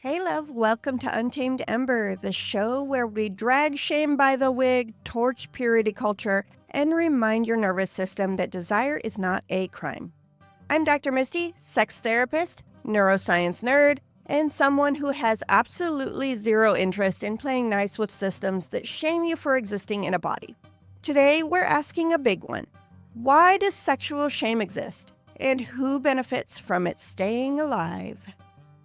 Hey, love, welcome to Untamed Ember, the show where we drag shame by the wig, torch purity culture, and remind your nervous system that desire is not a crime. I'm Dr. Misty, sex therapist, neuroscience nerd, and someone who has absolutely zero interest in playing nice with systems that shame you for existing in a body. Today, we're asking a big one. Why does sexual shame exist? And who benefits from it staying alive?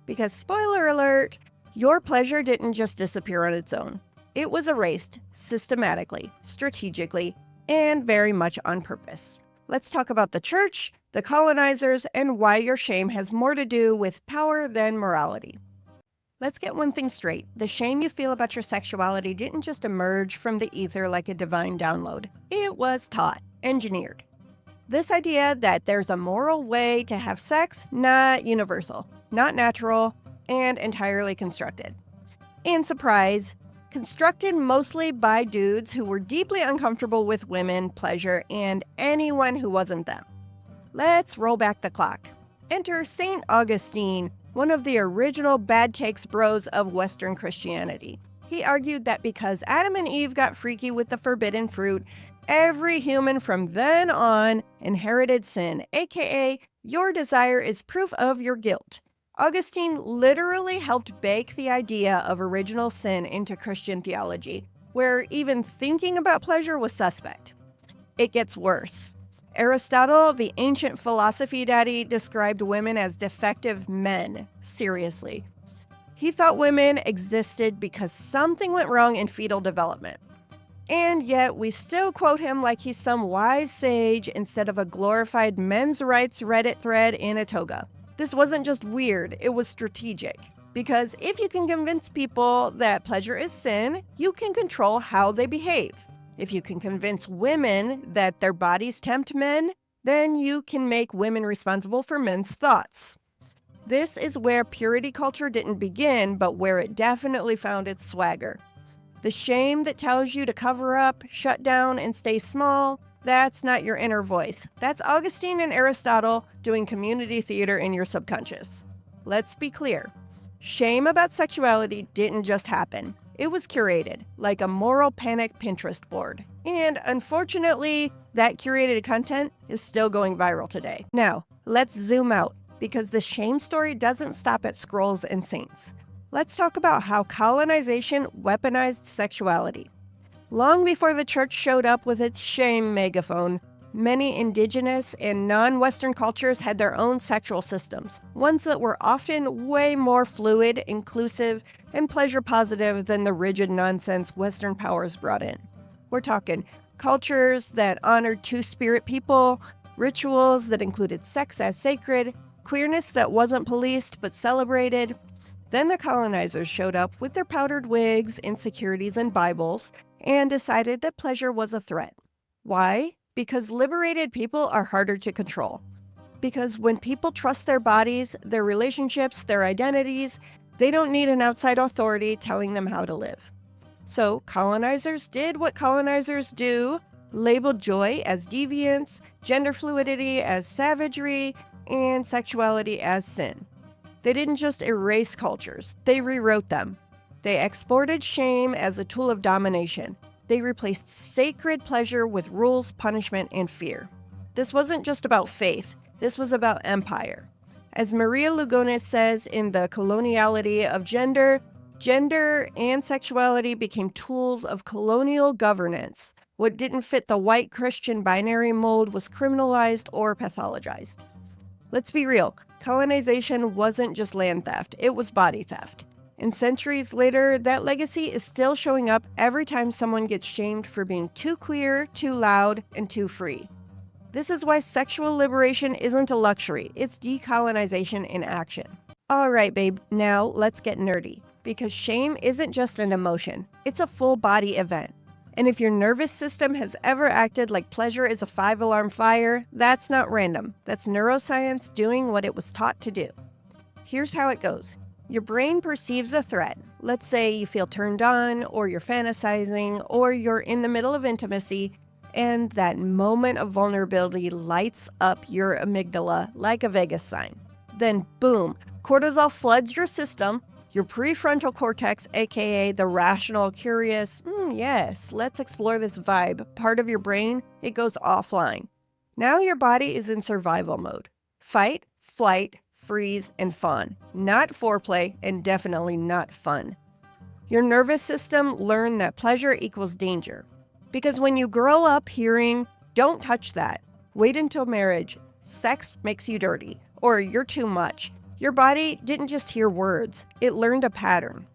Because, spoiler alert, your pleasure didn't just disappear on its own. It was erased systematically, strategically, and very much on purpose. Let's talk about the church, the colonizers, and why your shame has more to do with power than morality. Let's get one thing straight. The shame you feel about your sexuality didn't just emerge from the ether like a divine download. It was taught, engineered. This idea that there's a moral way to have sex, not universal, not natural, and entirely constructed. And surprise, constructed mostly by dudes who were deeply uncomfortable with women, pleasure, and anyone who wasn't them. Let's roll back the clock. Enter St. Augustine, one of the original bad takes bros of Western Christianity. He argued that because Adam and Eve got freaky with the forbidden fruit, every human from then on inherited sin, aka your desire is proof of your guilt. Augustine literally helped bake the idea of original sin into Christian theology, where even thinking about pleasure was suspect. It gets worse. Aristotle, the ancient philosophy daddy, described women as defective men. Seriously. He thought women existed because something went wrong in fetal development. And yet we still quote him like he's some wise sage instead of a glorified men's rights Reddit thread in a toga. This wasn't just weird, it was strategic. Because if you can convince people that pleasure is sin, you can control how they behave. If you can convince women that their bodies tempt men, then you can make women responsible for men's thoughts. This is where purity culture didn't begin, but where it definitely found its swagger. The shame that tells you to cover up, shut down, and stay small, that's not your inner voice. That's Augustine and Aristotle doing community theater in your subconscious. Let's be clear. Shame about sexuality didn't just happen. It was curated, like a moral panic Pinterest board. And unfortunately, that curated content is still going viral today. Now, let's zoom out, because the shame story doesn't stop at scrolls and saints. Let's talk about how colonization weaponized sexuality. Long before the church showed up with its shame megaphone, many indigenous and non-Western cultures had their own sexual systems, ones that were often way more fluid, inclusive, and pleasure-positive than the rigid nonsense Western powers brought in. We're talking cultures that honored two-spirit people, rituals that included sex as sacred, queerness that wasn't policed but celebrated. Then the colonizers showed up with their powdered wigs, insecurities, and Bibles, and decided that pleasure was a threat. Why? Because liberated people are harder to control. Because when people trust their bodies, their relationships, their identities, they don't need an outside authority telling them how to live. So colonizers did what colonizers do, labeled joy as deviance, gender fluidity as savagery, and sexuality as sin. They didn't just erase cultures, they rewrote them. They exported shame as a tool of domination. They replaced sacred pleasure with rules, punishment, and fear. This wasn't just about faith, this was about empire. As Maria Lugones says in The Coloniality of Gender, gender and sexuality became tools of colonial governance. What didn't fit the white Christian binary mold was criminalized or pathologized. Let's be real, colonization wasn't just land theft, it was body theft. And centuries later, that legacy is still showing up every time someone gets shamed for being too queer, too loud, and too free. This is why sexual liberation isn't a luxury, it's decolonization in action. All right, babe, now let's get nerdy. Because shame isn't just an emotion, it's a full body event. And if your nervous system has ever acted like pleasure is a 5-alarm fire, that's not random. That's neuroscience doing what it was taught to do. Here's how it goes. Your brain perceives a threat. Let's say you feel turned on, or you're fantasizing, or you're in the middle of intimacy, and that moment of vulnerability lights up your amygdala like a Vegas sign. Then boom, cortisol floods your system, Your prefrontal cortex, aka the rational, curious, yes, let's explore this vibe, part of your brain, it goes offline. Now your body is in survival mode. Fight, flight, freeze, and fawn. Not foreplay, and definitely not fun. Your nervous system learned that pleasure equals danger. Because when you grow up hearing, don't touch that, wait until marriage, sex makes you dirty, or you're too much, your body didn't just hear words, it learned a pattern.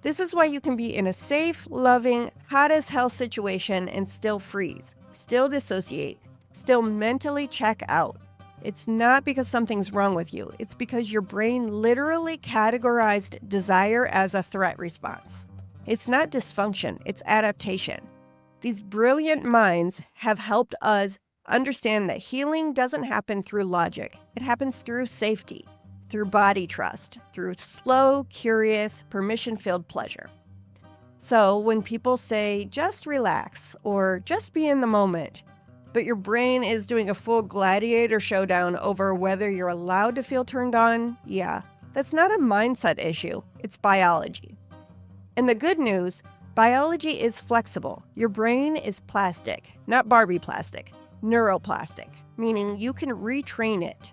This is why you can be in a safe, loving, hot as hell situation and still freeze, still dissociate, still mentally check out. It's not because something's wrong with you, it's because your brain literally categorized desire as a threat response. It's not dysfunction, it's adaptation. These brilliant minds have helped us understand that healing doesn't happen through logic. It happens through safety, through body trust, through slow, curious, permission-filled pleasure. So when people say, just relax, or just be in the moment, but your brain is doing a full gladiator showdown over whether you're allowed to feel turned on, yeah, that's not a mindset issue, it's biology. And the good news, biology is flexible. Your brain is plastic, not Barbie plastic. Neuroplastic, meaning you can retrain it.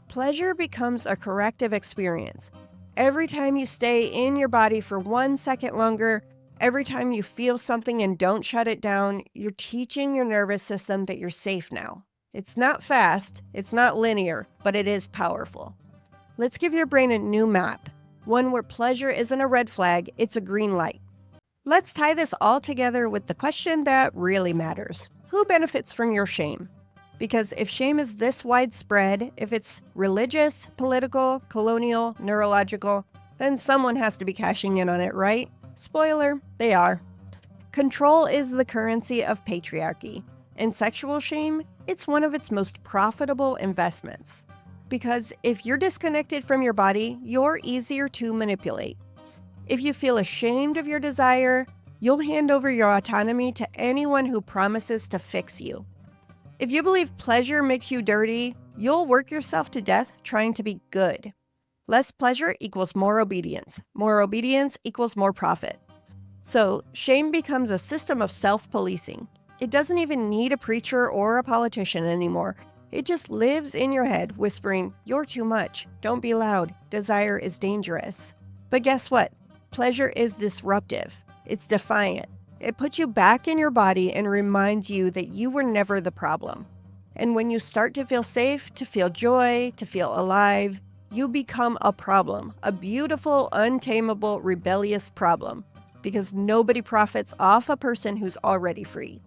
Pleasure becomes a corrective experience. Every time you stay in your body for 1 second longer, every time you feel something and don't shut it down, you're teaching your nervous system that you're safe now. It's not fast, it's not linear, but it is powerful. Let's give your brain a new map, one where pleasure isn't a red flag, it's a green light. Let's tie this all together with the question that really matters. Who benefits from your shame? Because if shame is this widespread, if it's religious, political, colonial, neurological, then someone has to be cashing in on it, right? Spoiler, they are. Control is the currency of patriarchy, and sexual shame, it's one of its most profitable investments. Because if you're disconnected from your body, you're easier to manipulate. If you feel ashamed of your desire, you'll hand over your autonomy to anyone who promises to fix you. If you believe pleasure makes you dirty, you'll work yourself to death trying to be good. Less pleasure equals more obedience. More obedience equals more profit. So, shame becomes a system of self-policing. It doesn't even need a preacher or a politician anymore. It just lives in your head, whispering, "You're too much. Don't be loud. Desire is dangerous." But guess what? Pleasure is disruptive. It's defiant. It puts you back in your body and reminds you that you were never the problem. And when you start to feel safe, to feel joy, to feel alive, you become a problem, a beautiful, untamable, rebellious problem, because nobody profits off a person who's already free.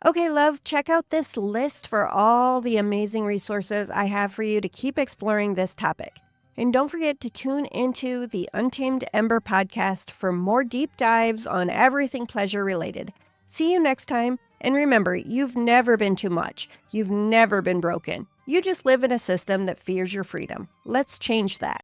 Okay, love, check out this list for all the amazing resources I have for you to keep exploring this topic. And don't forget to tune into the Untamed Ember podcast for more deep dives on everything pleasure related. See you next time. And remember, you've never been too much. You've never been broken. You just live in a system that fears your freedom. Let's change that.